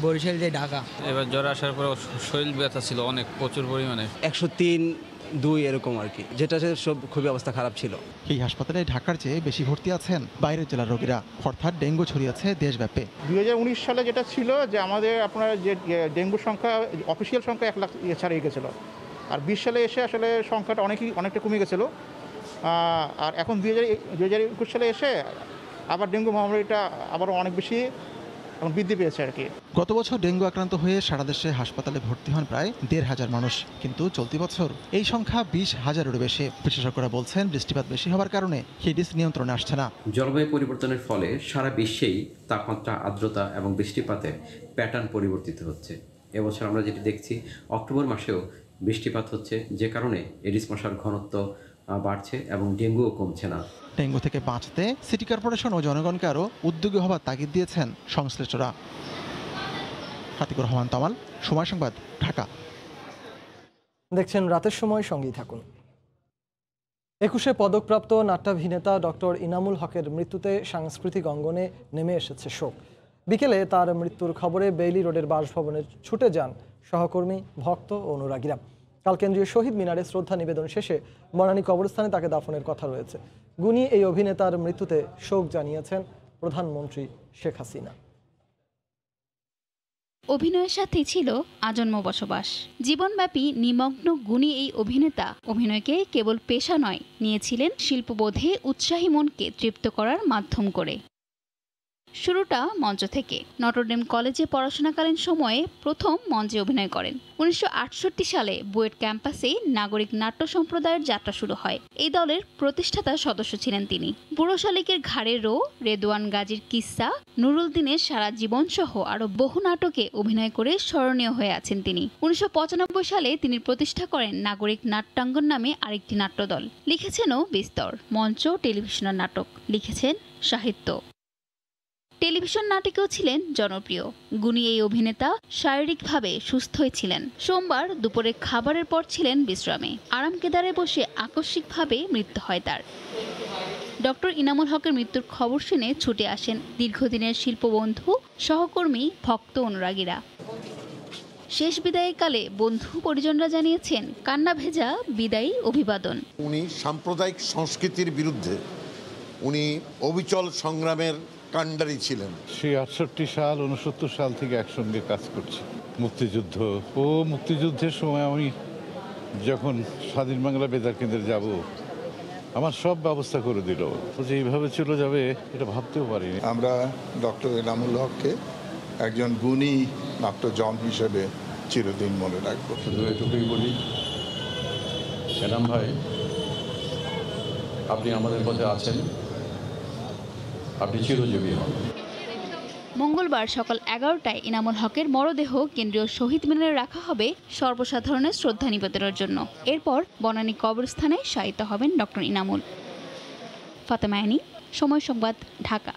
বরিশাল দিয়ে ঢাকা। এবার জ্বর আসার পর শরীর ব্যথা ছিল অনেক, প্রচুর পরিমাণে। 103-2 এরকম আর কি, যেটা সব খুবই অবস্থা খারাপ ছিল। এই হাসপাতালে ঢাকার চেয়ে বেশি ভর্তি আছেন বাইরের জেলার রোগীরা, অর্থাৎ ডেঙ্গু ছড়িয়েছে দেশব্যাপী। 2019 সালে যেটা ছিল যে আমাদের আপনার যে ডেঙ্গুর সংখ্যা, অফিসিয়াল সংখ্যা 1 লাখ ছাড়িয়ে গেছিল, আর 20 সালে এসে আসলে সংখ্যাটা অনেকটা কমে গেছিলো। আর এখন 2021 সালে এসে আবার ডেঙ্গু মহামারীটা আবারও অনেক বেশি বৃদ্ধি পেয়েছে আর কি। গত বছর ডেঙ্গু আক্রান্ত হয়ে সারা দেশে হাসপাতালে ভর্তি হন প্রায় 1,500 মানুষ, কিন্তু চলতি বছর এই সংখ্যা 20,000-এরও বেশি। বিশেষজ্ঞরা বলছেন বৃষ্টিপাত বেশি হওয়ার কারণে হিডিস নিয়ন্ত্রণে আসছে না। জলবায়ু পরিবর্তনের ফলে সারা বিশ্বেই তাপমাত্রা, আর্দ্রতা এবং বৃষ্টিপাতের প্যাটার্ন পরিবর্তিত হচ্ছে। এবছর আমরা যেটি দেখছি, অক্টোবর মাসেও বৃষ্টিপাত হচ্ছে, যে কারণে এডিস মশার ঘনত্ব বাড়ছে এবং ডেঙ্গুও কমছে না। ডেঙ্গু থেকে বাঁচতে সিটি কর্পোরেশন ও জনগণকে আরও উদ্যোগী হবার তাগিদ দিয়েছেন সংশ্লিষ্টরা। হাতিকুর রহমান তামাল, সময় সংবাদ, ঢাকা। দেখছেন রাতের সময়, সঙ্গেই থাকুন। 21-এ পদকপ্রাপ্ত নাট্যাভিনেতা ডক্টর ইনামুল হকের মৃত্যুতে সাংস্কৃতিক অঙ্গনে নেমে এসেছে শোক। বিকেলে তার মৃত্যুর খবরে বেইলি রোডের বাসভবনে ছুটে যান সহকর্মী, ভক্ত ও অনুরাগীরা। কাল কেন্দ্রীয় শহীদ মিনারে শ্রদ্ধা নিবেদন শেষে বনানী কবরস্থানে তাকে দাফনের কথা রয়েছে। গুণী এই অভিনেতার মৃত্যুতে শোক জানিয়েছেন প্রধানমন্ত্রী শেখ হাসিনা। অভিনয়ের সাথেই ছিল আজন্ম বসবাস। জীবনব্যাপী নিমগ্ন গুণী এই অভিনেতা অভিনয়কে কেবল পেশা নয়, নিয়েছিলেন শিল্পবোধে উৎসাহী মনকে তৃপ্ত করার মাধ্যম করে। শুরুটা মঞ্চ থেকে। নটরডেম কলেজে পড়াশোনাকালীন সময়ে প্রথম মঞ্চে অভিনয় করেন। 1968 সালে বুয়েট ক্যাম্পাসে নাগরিক নাট্য সম্প্রদায়ের যাত্রা শুরু হয়। এই দলের প্রতিষ্ঠাতা সদস্য ছিলেন তিনি। বুড়ো শালিকের ঘাড়ে রো, রেদওয়ান গাজীর কিস্সা, নুরুল দিনের সারা জীবন সহ আরও বহু নাটকে অভিনয় করে স্মরণীয় হয়ে আছেন তিনি। 1995 সালে তিনি প্রতিষ্ঠা করেন নাগরিক নাট্যাঙ্গন নামে আরেকটি নাট্যদল। লিখেছেনও বিস্তর মঞ্চ, টেলিভিশনের নাটক, লিখেছেন সাহিত্য। টেলিভিশন নাটকেও ছিলেন জনপ্রিয়। গুণী এই অভিনেতা শারীরিকভাবে সুস্থই ছিলেন। সোমবার দুপুরে খাবারের পর ছিলেন বিশ্রামে। আরাম কেদারে বসে আকস্মিকভাবে মৃত্যু হয় তার। ডক্টর ইনামুল হকের মৃত্যুর খবর শুনে ছুটে আসেন দীর্ঘদিনের শিল্পবন্ধু, সহকর্মী, ভক্ত, অনুরাগীরা। শেষ বিদায়কালে বন্ধু পরিজনরা জানিয়েছেন কান্না ভেজা বিদায়ী অভিবাদন। উনি সাম্প্রদায়িক সংস্কৃতির বিরুদ্ধে উনি অবিচল সংগ্রামের কাণ্ডারি ছিলেন। সেই 68 সাল 69 সাল থেকে একসঙ্গে কাজ করছি। মুক্তিযুদ্ধ ও মুক্তিযুদ্ধের সময় আমি যখন স্বাধীন বাংলা বেতার কেন্দ্রে যাব, আমার সব ব্যবস্থা করে দিল। যে এইভাবে চলে যাবে এটা ভাবতেও পারিনি। আমরা ডক্টর ইনামুল হককে একজন গুণী নাট্যজন হিসেবে চিরদিন মনে রাখবো। শুধু এটুকুই বলি, এনাম ভাই, আপনি আমাদের মধ্যে আছেন, আপনি চিরজীবী হন। মঙ্গলবার সকাল 11টায় ইনামুল হকের মরদেহ কেন্দ্রীয় শহীদ মিনারে রাখা হবে সর্বসাধারণের শ্রদ্ধা নিবেদনের জন্য। এরপর বনানী কবরস্থানে শায়িত হবেন ডক্টর ইনামুল। ফাতেমা আইনি, সময় সংবাদ, ঢাকা।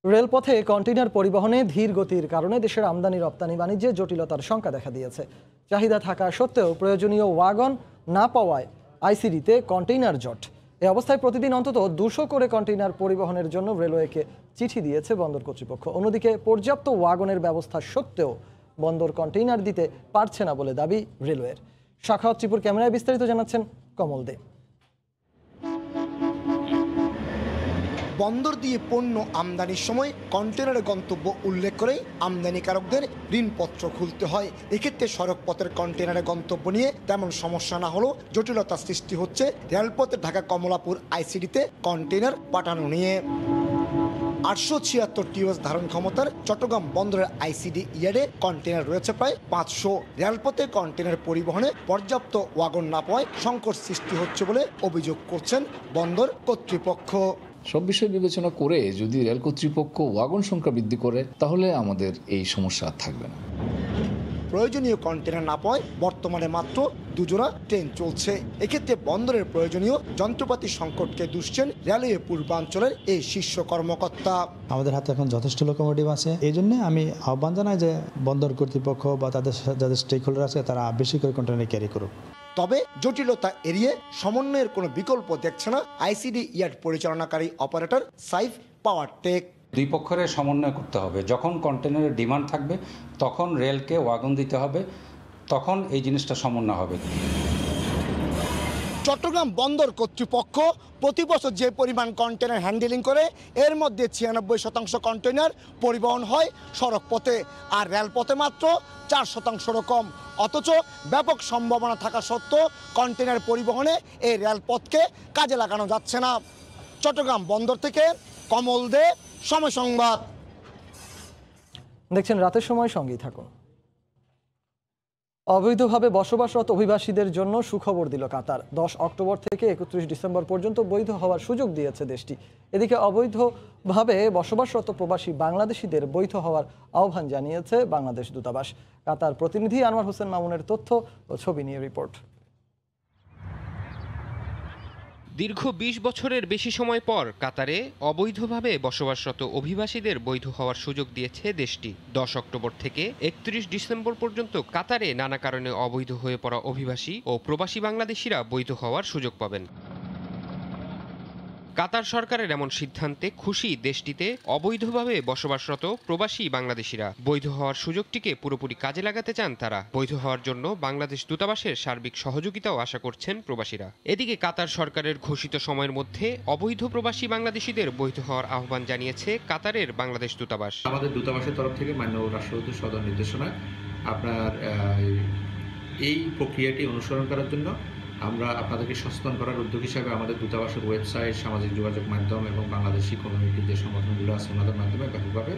রেলপথে কন্টেইনার পরিবহনে ধীর গতির কারণে দেশের আমদানি রপ্তানি বাণিজ্যে জটিলতার শঙ্কা দেখা দিয়েছে। চাহিদা থাকা সত্ত্বেও প্রয়োজনীয় ওয়াগন না পাওয়ায় আইসিডিতে কন্টেইনার জট। এই অবস্থায় প্রতিদিন অন্তত 200 করে কন্টেইনার পরিবহনের জন্য রেলওয়েকে চিঠি দিয়েছে বন্দর কর্তৃপক্ষ। অন্যদিকে পর্যাপ্ত ওয়াগনের ব্যবস্থা সত্ত্বেও বন্দর কন্টেইনার দিতে পারছে না বলে দাবি রেলওয়ের। শাখাওয়াত ত্রিপুর ক্যামেরায় বিস্তারিত জানাচ্ছেন কমল দে। বন্দর দিয়ে পণ্য আমদানির সময় কন্টেনারের গন্তব্য উল্লেখ করেই আমদানিকারকদের ঋণপত্র খুলতে হয়। এক্ষেত্রে সড়কপথের কন্টেনারের গন্তব্য নিয়ে তেমন সমস্যা না হলেও জটিলতার সৃষ্টি হচ্ছে রেলপথে ঢাকা কমলাপুর আইসিডিতে কন্টেনার পাঠানো নিয়ে। 876 টিউএস ধারণ ক্ষমতার চট্টগ্রাম বন্দরের আইসিডি ইয়ার্ডে কন্টেনার রয়েছে প্রায় 500। রেলপথে কন্টেনার পরিবহনে পর্যাপ্ত ওয়াগন না পাওয়ায় সংকট সৃষ্টি হচ্ছে বলে অভিযোগ করছেন বন্দর কর্তৃপক্ষ। সব বিষয় বিবেচনা করে যদি রেল কর্তৃপক্ষ ওয়াগন সংখ্যা বৃদ্ধি করে তাহলে আমাদের এই সমস্যা আর থাকবে না। প্রয়োজনীয় কন্টেনার না পাওয়ায় বর্তমানে মাত্র 2 জোড়া ট্রেন চলছে। এক্ষেত্রে বন্দরের প্রয়োজনীয় যন্ত্রপাতি সংকটকে দুষছেন রেলওয়ে পূর্বাঞ্চলের এই শীর্ষ কর্মকর্তা। আমাদের হাতে এখন যথেষ্ট লোকোমোটিভ আছে, এই জন্য আমি আহ্বান জানাই যে বন্দর কর্তৃপক্ষ বা তাদের যাদের স্টেক হোল্ডার আছে তারা বেশি করে কন্টেনার ক্যারি করুক। তবে জটিলতা এড়িয়ে সমন্বয়ের কোনো বিকল্প দেখছে না আইসিডি ইয়ার্ড পরিচালনাকারী অপারেটর সাইফ পাওয়ার টেক। দুই পক্ষের সমন্বয় করতে হবে। যখন কন্টেনারের ডিমান্ড থাকবে তখন রেলকে ওয়াগন দিতে হবে, তখন এই জিনিসটা সমন্বয় হবে। চট্টগ্রাম বন্দর কর্তৃপক্ষ প্রতি বছর যে পরিমাণ কন্টেনার হ্যান্ডেলিং করে এর মধ্যে 96% কন্টেনার পরিবহন হয় সড়ক পথে, আর রেলপথে মাত্র 4% কম। অথচ ব্যাপক সম্ভাবনা থাকা সত্ত্বেও কন্টেনার পরিবহনে এই রেলপথকে কাজে লাগানো যাচ্ছে না। চট্টগ্রাম বন্দর থেকে কমল দে, সময় সংবাদ। দেখছেন রাতের সময়, সঙ্গেই থাকুন। অবৈধভাবে বসবাসরত অভিবাসীদের জন্য সুখবর দিল কাতার। 10 অক্টোবর থেকে 31 ডিসেম্বর পর্যন্ত বৈধ হওয়ার সুযোগ দিয়েছে দেশটি। এদিকে অবৈধভাবে বসবাসরত প্রবাসী বাংলাদেশিদের বৈধ হওয়ার আহ্বান জানিয়েছে বাংলাদেশ দূতাবাস। কাতার প্রতিনিধি আনোয়ার হোসেন মামুনের তথ্য ও ছবি নিয়ে রিপোর্ট। দীর্ঘ 20 বছরের বেশি সময় পর কাতারে অবৈধভাবে বসবাসরত অভিবাসীদের বৈধ হওয়ার সুযোগ দিয়েছে দেশটি। 10 অক্টোবর থেকে 31 ডিসেম্বর পর্যন্ত কাতারে নানা কারণে অবৈধ হয়ে পড়া অভিবাসী ও প্রবাসী বাংলাদেশিরা বৈধ হওয়ার সুযোগ পাবেন। কাতার সরকারের এমন সিদ্ধান্তে খুশি দেশটিতে অবৈধভাবে বসবাসরত প্রবাসী বাংলাদেশিরা। বৈধ হওয়ার সুযোগটিকে পুরোপুরি কাজে লাগাতে চান তারা। বৈধ হওয়ার জন্য বাংলাদেশ দূতাবাসের সার্বিক সহযোগিতাও আশা করছেন প্রবাসীরা। এদিকে কাতার সরকারের ঘোষিত সময়ের মধ্যে অবৈধ প্রবাসী বাংলাদেশিদের বৈধ হওয়ার আহ্বান জানিয়েছে কাতারের বাংলাদেশ দূতাবাস। আমাদের দূতাবাসের তরফ থেকে মাননীয় রাষ্ট্রদূতের সদর নির্দেশনায় আপনার এই প্রক্রিয়াটি অনুসরণ করার জন্য আমরা আপনাদেরকে সচেতন করার উদ্যোগ হিসাবে আমাদের দূতাবাসের ওয়েবসাইট, সামাজিক যোগাযোগ মাধ্যম এবং বাংলাদেশি কমিউনিটির যে সংগঠনগুলো আছে ওনাদের মাধ্যমে ব্যাপকভাবে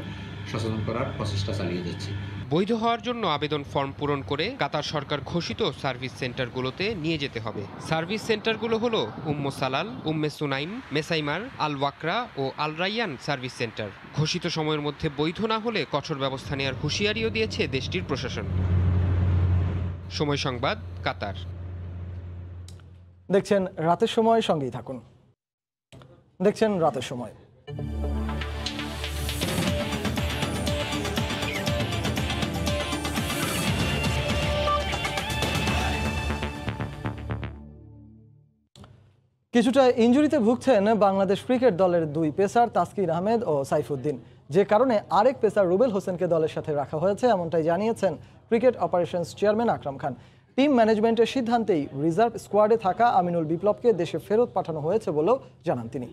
সচেতন করার প্রচেষ্টা চালিয়ে যাচ্ছি। বৈধ হওয়ার জন্য আবেদন ফর্ম পূরণ করে কাতার সরকার ঘোষিত সার্ভিস সেন্টারগুলোতে নিয়ে যেতে হবে। সার্ভিস সেন্টারগুলো হলো উম্মে সালাল, উম্মে সুনাইম, মেসাইমার, আল ওয়াকরা ও আল রাইয়ান সার্ভিস সেন্টার। ঘোষিত সময়ের মধ্যে বৈধ না হলে কঠোর ব্যবস্থা নেওয়ার হুঁশিয়ারিও দিয়েছে দেশটির প্রশাসন। সময় সংবাদ, কাতার। দেখছেন রাতের সময়, সঙ্গেই থাকুন। দেখছেন রাতের সময়। কিছুটা ইনজুরিতে ভুগছেন বাংলাদেশ ক্রিকেট দলের 2 পেসার তাসকিন আহমেদ ও সাইফুদ্দিন, যে কারণে আরেক পেসার রুবেল হোসেনকে দলের সাথে রাখা হয়েছে, এমনটাই জানিয়েছেন cricket operations chairman Akram Khan. Team ম্যানেজমেন্টের সিদ্ধান্তেই রিজার্ভ স্কোয়াডে থাকা আমিনুল বিপ্লবকে দেশে ফেরত পাঠানো হয়েছে বলেও জানান তিনি।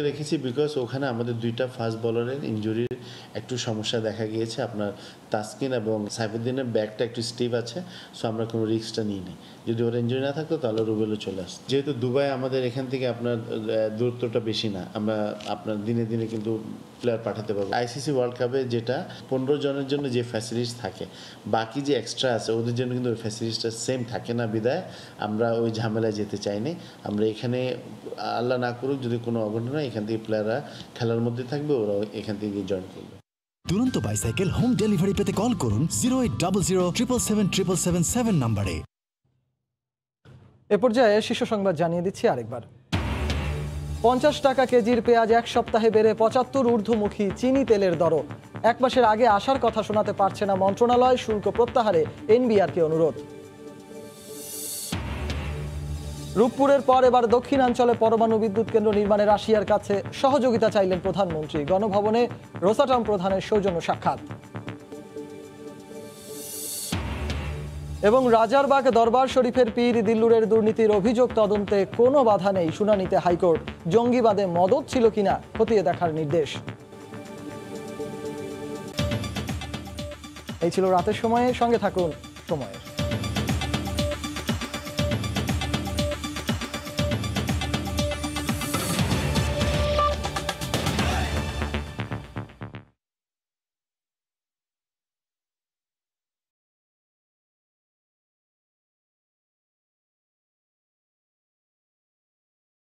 রেখেছি বিকজ ওখানে আমাদের 2টা ফাস্ট বলারের ইনজুরির একটু সমস্যা দেখা গিয়েছে। আপনার তাসকিন এবং সাইফুদ্দিনের ব্যাকটা একটু স্টিভ আছে, সো আমরা কোনো রিস্কটা নিইনি। যদি ওর ইনজুরি না থাকতো তাহলে রুবেলও চলে আসতো। যেহেতু দুবাই আমাদের এখান থেকে আপনার দূরত্বটা বেশি না, আমরা আপনার দিনে দিনে কিন্তু প্লেয়ার পাঠাতে পারবো। আইসিসি ওয়ার্ল্ড কাপে যেটা 15 জনের জন্য যে ফ্যাসিলিটিস থাকে, বাকি যে এক্সট্রা আছে ওদের জন্য কিন্তু ওই ফ্যাসিলিটিসটা সেম থাকে না, বিদায় আমরা ওই ঝামেলায় যেতে চাইনি। আমরা এখানে আল্লাহ না করুক যদি কোনো অঘটন হয়, এখান থেকে প্লেয়াররা খেলার মধ্যে থাকবে, ওরা এখান থেকে জয়েন করবে। দুরন্ত বাইসাইকেল হোম ডেলিভারি পেতে কল করুন 08007777777 নম্বরে। এ পর্যায়ে শীর্ষ সংবাদ জানিয়ে দিচ্ছি আরেকবার। 50 টাকা কেজির পেঁয়াজ 1 সপ্তাহে বেড়ে 75 ঊর্ধ্বমুখী চিনি তেলের দরও। 1 মাসের আগে আসার কথা শোনাতে পারছে না মন্ত্রণালয়, শুল্ক প্রত্যাহারে এনবিআরকে অনুরোধ। রূপপুরের পর এবার দক্ষিণাঞ্চলে পরমাণু বিদ্যুৎ কেন্দ্র নির্মাণে রাশিয়ার কাছে সহযোগিতা চাইলেন প্রধানমন্ত্রী। গণভবনে রোসাটম প্রধানের সৌজন্য সাক্ষাৎ। এবং রাজারবাগ দরবার শরীফের পীর দিল্লুরের দুর্নীতির অভিযোগ তদন্তে কোনো বাধা নেই, শুনানিতে হাইকোর্ট। জঙ্গিবাদে মদত ছিল কিনা খতিয়ে দেখার নির্দেশ। এই ছিল রাতের সময়ে, সঙ্গে থাকুন সময়ের।